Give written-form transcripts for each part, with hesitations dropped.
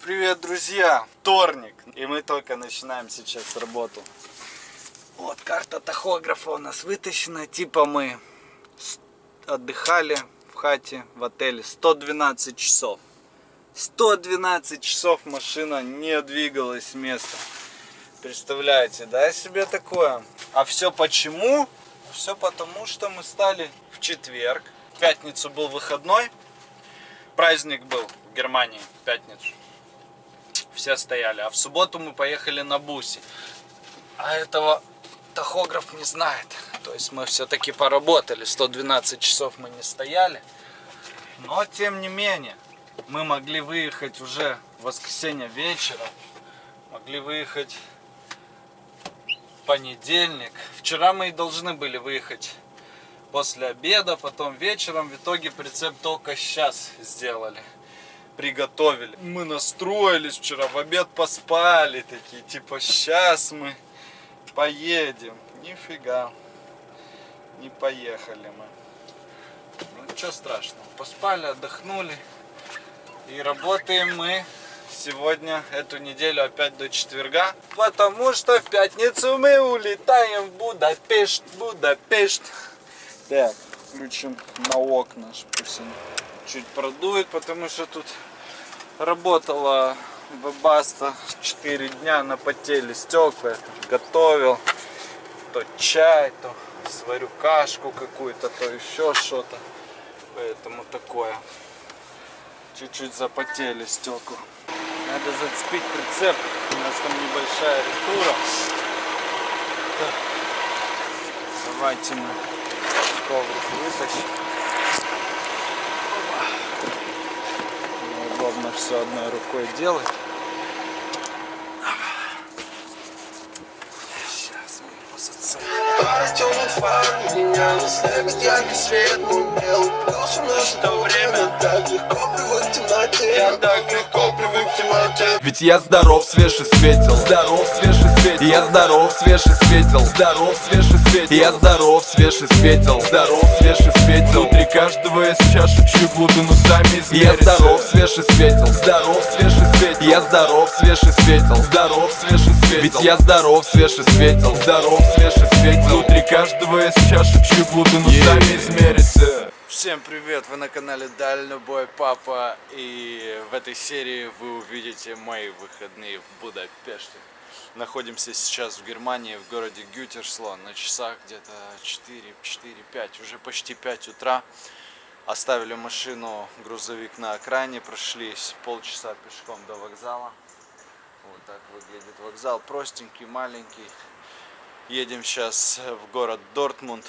Привет, друзья! Вторник, и мы только начинаем сейчас работу. Вот карта тахографа у нас вытащена. Типа мы отдыхали в хате, в отеле 112 часов. 112 часов машина не двигалась с места. Представляете, да, себе такое? А все почему? Все потому, что мы стали в четверг. В пятницу был выходной. Праздник был в Германии в пятницу. Все стояли. А в субботу мы поехали на бусе. А этого тахограф не знает. То есть мы все-таки поработали. 112 часов мы не стояли. Но тем не менее, мы могли выехать уже в воскресенье вечером. Могли выехать в понедельник. Вчера мы и должны были выехать после обеда, потом вечером. В итоге прицеп только сейчас сделали. Приготовили. Мы настроились вчера, в обед поспали, такие, типа, сейчас мы поедем. Нифига, не поехали мы. Ну, ничего страшного, поспали, отдохнули. И работаем мы сегодня, эту неделю, опять до четверга. Потому что в пятницу мы улетаем в Будапешт. Так, включим на окна, пусть они чуть продует, потому что тут работала Webasto 4 дня, напотели стекла, готовил то чай, то сварю кашку какую-то, то еще что-то, поэтому такое, чуть-чуть запотели стекла. Надо зацепить прицеп, у нас там небольшая ретура. Давайте мы коврик вытащим. Неудобно все одной рукой делать. Сейчас мы его зацепим. Ведь я здоров, свеж и светел. Здоров, свеж и светел. Я здоров, свеж и светел. Здоров, свеж и светел. Я здоров, свеж и светел. Здоров, свеж и светел. Внутри каждого есть чаша, чью глубину сами измерите. Я здоров, свеж и светел. Здоров, свеж и светел. Я здоров, свеж и светел. Здоров, свеж и светел. Ведь я здоров, свеж и светел. Здоров, свеж и светел. Внутри каждого есть чаша, чью глубину сами измерите. Всем привет! Вы на канале Дальнобой Папа, и в этой серии вы увидите мои выходные в Будапеште. Находимся сейчас в Германии, в городе Гютерсло, на часах где-то 4-5, уже почти 5 утра. Оставили машину, грузовик на окраине, прошлись полчаса пешком до вокзала. Вот так выглядит вокзал, простенький, маленький. Едем сейчас в город Дортмунд.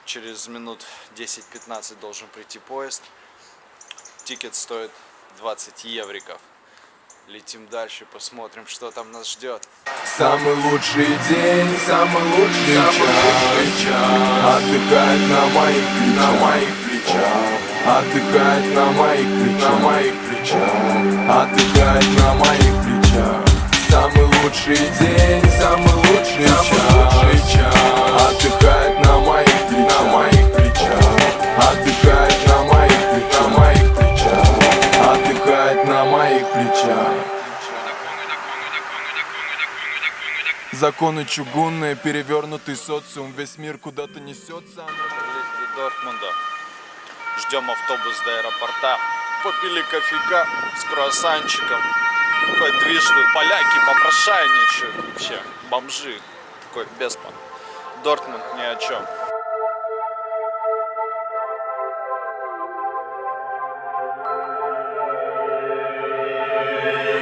Через минут 10-15 должен прийти поезд. Тикет стоит 20 евриков. Летим дальше, посмотрим, что там нас ждет. Самый лучший день, самый лучший час. Отдыхать на моих плечах. Отдыхать на моих плечах. Отдыхать на моих плечах. Самый лучший день, самый лучший час. Отдыхать на моих плечах. Отдыхать на моих плечах. Отдыхать на моих плечах. Законы чугунные, перевернутый социум, весь мир куда-то несется. До Дортмунда. Ждем автобус до аэропорта. Попили кофейка с круассанчиком. Такой движ тут, поляки попрошайничают. Вообще, бомжи. Такой беспон. Дортмунд ни о чем.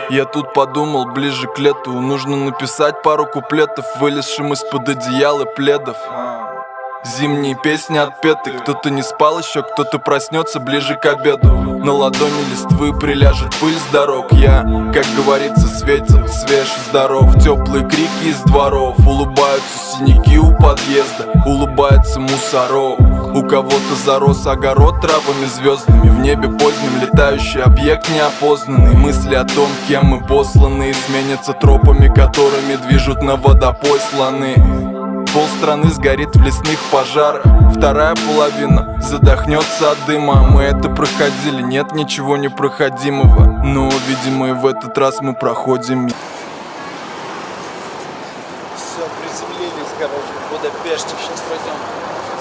Я тут подумал, ближе к лету нужно написать пару куплетов, вылезшим из-под одеяла пледов. Зимние песни отпеты, кто-то не спал еще, кто-то проснется ближе к обеду. На ладони листвы приляжет пыль с дорог. Я, как говорится, светил, свеж и здоров. Теплые крики из дворов, улыбаются синяки у подъезда, улыбается мусорок. У кого-то зарос огород травами звездными, в небе поздним летающий объект неопознанный. Мысли о том, кем мы посланы, сменятся тропами, которыми движут на водопой слоны. Полстраны сгорит в лесных пожарах. вторая половина задохнется от дыма. Мы это проходили, нет ничего непроходимого, но, видимо, и в этот раз мы проходим. Все, приземлились, короче, в Будапеште. Сейчас пойдем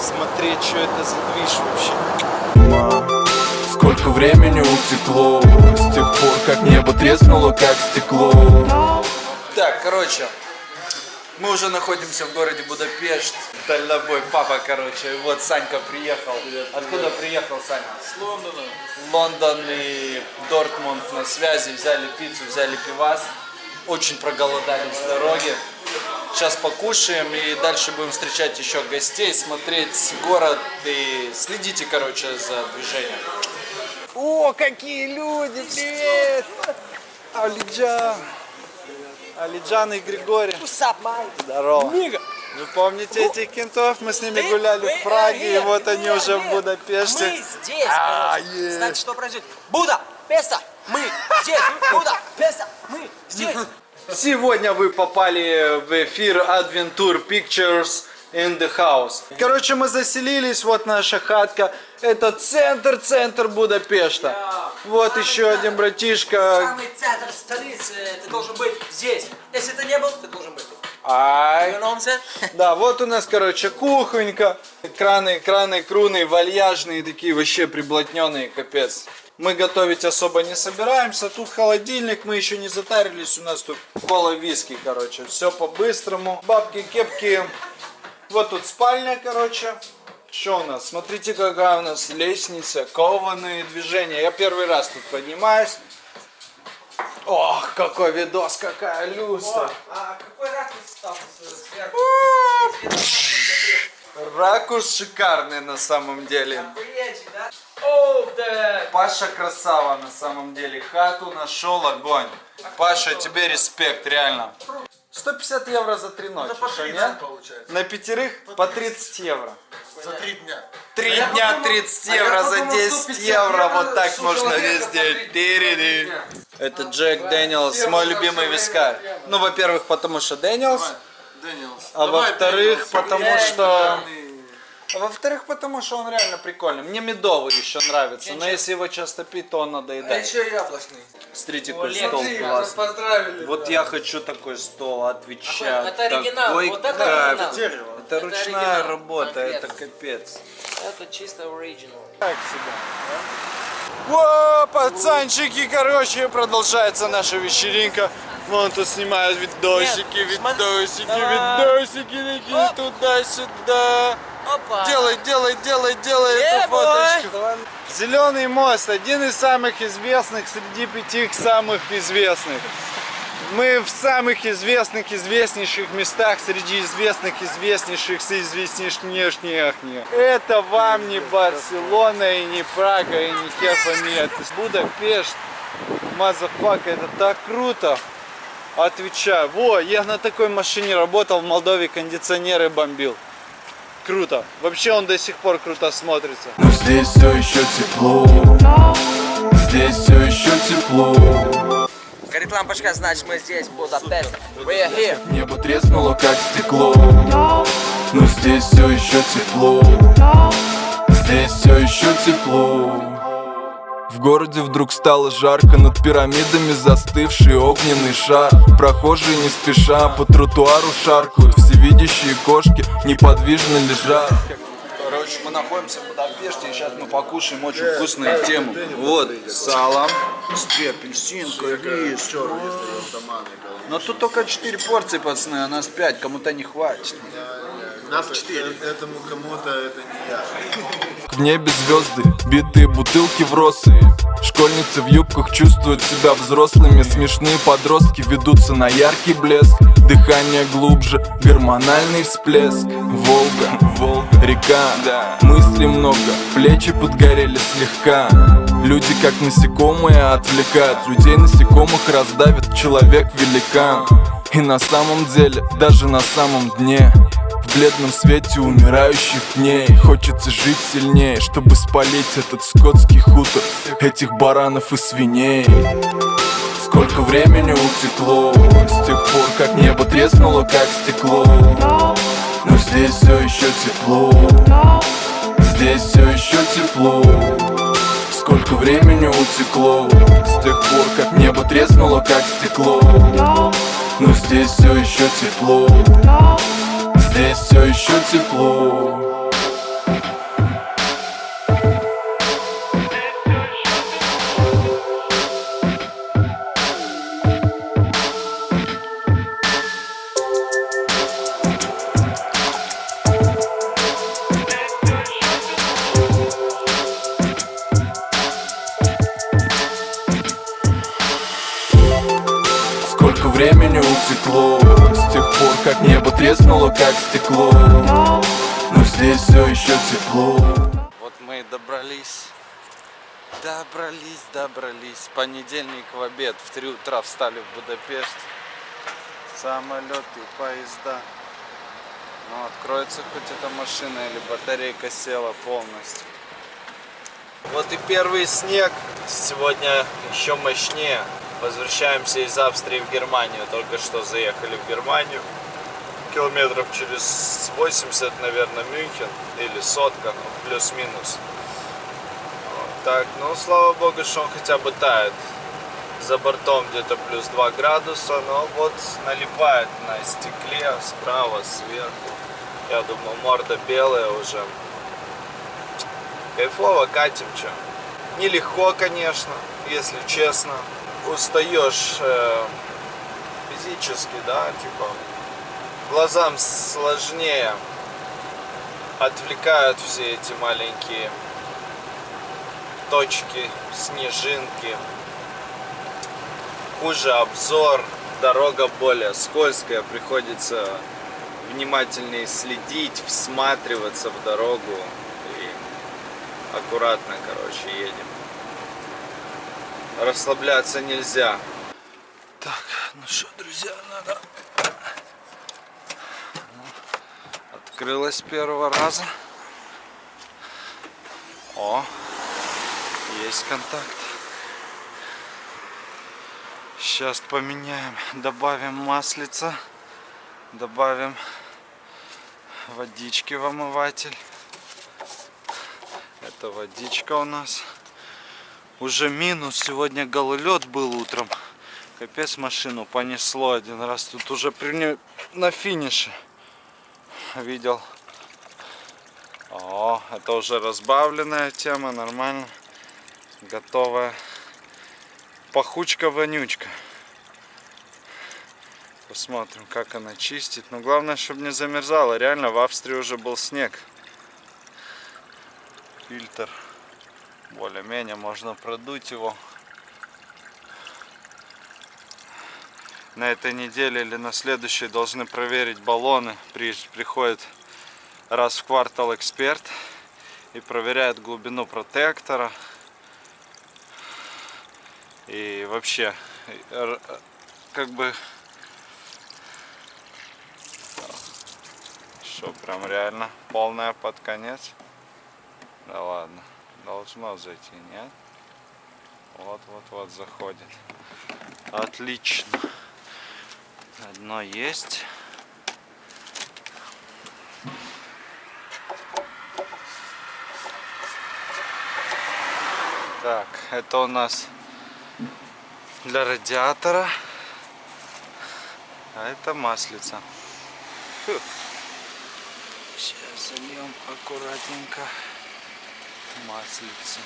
смотреть, что это за движ вообще. Сколько времени утекло с тех пор, как небо треснуло, как стекло. Так, короче, мы уже находимся в городе Будапешт. Дальнобой, папа, короче. И вот Санька приехал. Откуда приехал Саня? С Лондона. Лондон и Дортмунд на связи. Взяли пиццу, взяли пивас. Очень проголодались с дороги. Сейчас покушаем и дальше будем встречать еще гостей, смотреть город и следите, короче, за движением. О, какие люди! Привет! Алиджан! Алиджан и Григорий. Здорово. Вы помните этих кентов? Мы с ними гуляли в Праге, и вот они уже в Будапеште. Мы здесь, короче. Значит, что произойдет? Будапешта! Мы здесь! Будапешта! Мы здесь! Сегодня вы попали в эфир Adventure Pictures in the House. Короче, мы заселились, вот наша хатка. Это центр Будапешта. Вот еще один братишка. Самый центр столицы, ты должен быть здесь. Если ты не был, ты должен быть. Ай. You know what I'm saying? Да, вот у нас, короче, кухонька. Краны, круны, вальяжные такие, вообще приблотненные, капец. Мы готовить особо не собираемся. Тут холодильник, мы еще не затарились. У нас тут кола, виски, короче. Все по-быстрому. Бабки, кепки. Вот тут спальня, короче. Что у нас? Смотрите, какая у нас лестница. Кованые движения. Я первый раз тут поднимаюсь. Ох, какой видос, какая люстра. А какой ракурс там сверху? Ракурс шикарный на самом деле. Охуеть, да? Оу, да! Паша красава на самом деле. Хату нашел, огонь. Паша, тебе респект, реально. 150 евро за 3 ночи. по Что, 30 нет? получается. На пятерых по 30 евро. За 3 дня. 3 дня 30 евро за 10 евро. Вот так можно везде. Тири-ди. Это Джек Дэниелс, мой любимый вискарь. Ну, во-первых, потому что Дэниелс. А во-вторых, потому что... А во-вторых, потому что он реально прикольный. Мне медовый еще нравится, но если его часто пить, то он А надоедает. еще яблочный. Смотрите, какой стол классный. Поздравили. Вот я хочу такой стол, отвечаю. Это оригинал, Такой вот это кайф. оригинал. Это ручная оригинал. работа, это Конкретно. капец. Это чисто оригинал. Как себя? О, пацанчики, короче, продолжается наша вечеринка. Вон тут снимают видосики, видосики, такие туда-сюда. Опа. Делай эту фоточку. Зеленый мост, один из самых известных среди 5 самых известных. Мы в самых известнейших местах среди известнейших. Это вам не Барселона и не Прага и не Кефа, нет. Будапешт, мазафака, это так круто. Отвечаю. Во, я на такой машине работал в Молдове, кондиционеры бомбил. Круто. Вообще он до сих пор круто смотрится. Но здесь все еще тепло. Здесь все еще тепло. Горит лампочка, значит мы здесь, Будапешт. We are here. Небо треснуло, как стекло. Но здесь все еще тепло. Здесь все еще тепло. В городе вдруг стало жарко, над пирамидами застывший огненный шар. Прохожие не спеша по тротуару шаркают, всевидящие кошки неподвижно лежат. Короче, мы находимся в Будапеште, и сейчас мы покушаем очень вкусную тему. Вот, сало, апельсинка, рис. Но тут только 4 порции, пацаны, а нас 5, кому-то не хватит. Нас 4. Этому кому-то это не я. В небе звезды, битые бутылки в росы. Школьницы в юбках чувствуют себя взрослыми. Смешные подростки ведутся на яркий блеск. Дыхание глубже, гормональный всплеск. Волга, река, мыслей много. Плечи подгорели слегка. Люди как насекомые отвлекают. Людей насекомых раздавит человек-великан. И на самом деле, даже на самом дне, в бледном свете умирающих дней, хочется жить сильнее, чтобы спалить этот скотский хутор, этих баранов и свиней. Сколько времени утекло с тех пор, как небо треснуло, как стекло. Но здесь все еще тепло. здесь все еще тепло. Сколько времени утекло с тех пор, как небо треснуло, как стекло. Но здесь все еще тепло. Здесь все еще тепло. Сколько времени утекло с тех пор, как небо треснуло, как стекло. Но здесь все еще тепло. Вот мы и добрались. Добрались. Понедельник в обед. В 3 утра встали в Будапешт. Самолеты, поезда. Ну, откроется хоть эта машина или батарейка села полностью. Вот и первый снег. Сегодня еще мощнее. Возвращаемся из Австрии в Германию. Только что заехали в Германию. Километров через 80, наверное, Мюнхен. Или сотка, ну, плюс-минус. Вот так, ну, слава богу, что он хотя бы тает. За бортом где-то плюс 2 градуса. Но вот налипает на стекле справа, сверху. Я думаю, морда белая уже. Кайфово, катим, чё. Нелегко, конечно, если честно. Устаешь физически, да, типа глазам сложнее, отвлекают все эти маленькие точки, снежинки, хуже обзор, дорога более скользкая, приходится внимательнее следить, всматриваться в дорогу и аккуратно, короче, едем. Расслабляться нельзя. Так, ну что, друзья, надо... Открылась первого раза. О, есть контакт. Сейчас поменяем, добавим маслица, добавим водички в омыватель. Это водичка у нас. Уже минус, сегодня гололед был утром. Капец, машину понесло один раз. Тут уже на финише видел. О, это уже разбавленная тема, нормально. Готовая. Пахучка-вонючка. Посмотрим, как она чистит. Но главное, чтобы не замерзала. Реально, в Австрии уже был снег. Фильтр. Более-менее можно продуть его. На этой неделе или на следующей должны проверить баллоны. Приходит раз в квартал эксперт и проверяет глубину протектора. И вообще, как бы, что прям реально полная под конец. Да ладно. Должно зайти, нет? Вот заходит. Отлично. Одно есть. Так, это у нас для радиатора. А это маслица. Фу. Сейчас зальем аккуратненько маслица.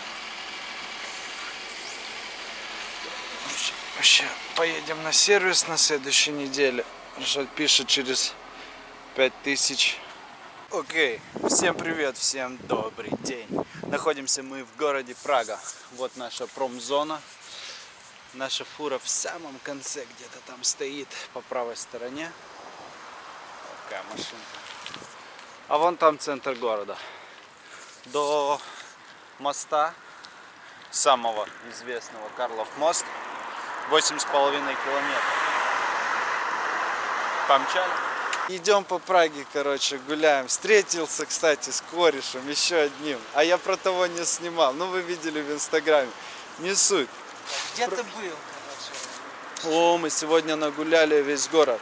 Вообще поедем на сервис на следующей неделе. Жаль, пишет через 5000. Окей, всем привет, всем добрый день. Находимся мы в городе Прага. Вот наша промзона. Наша фура в самом конце где-то там стоит по правой стороне. Такая машинка. А вон там центр города. До моста, самого известного, Карлов мост, 8,5 километров. Помчали. Идем по Праге, короче, гуляем. Встретился, кстати, с корешем, еще одним. А я про того не снимал. Ну, вы видели в инстаграме. Не суть. Где ты был, короче? О, мы сегодня нагуляли весь город.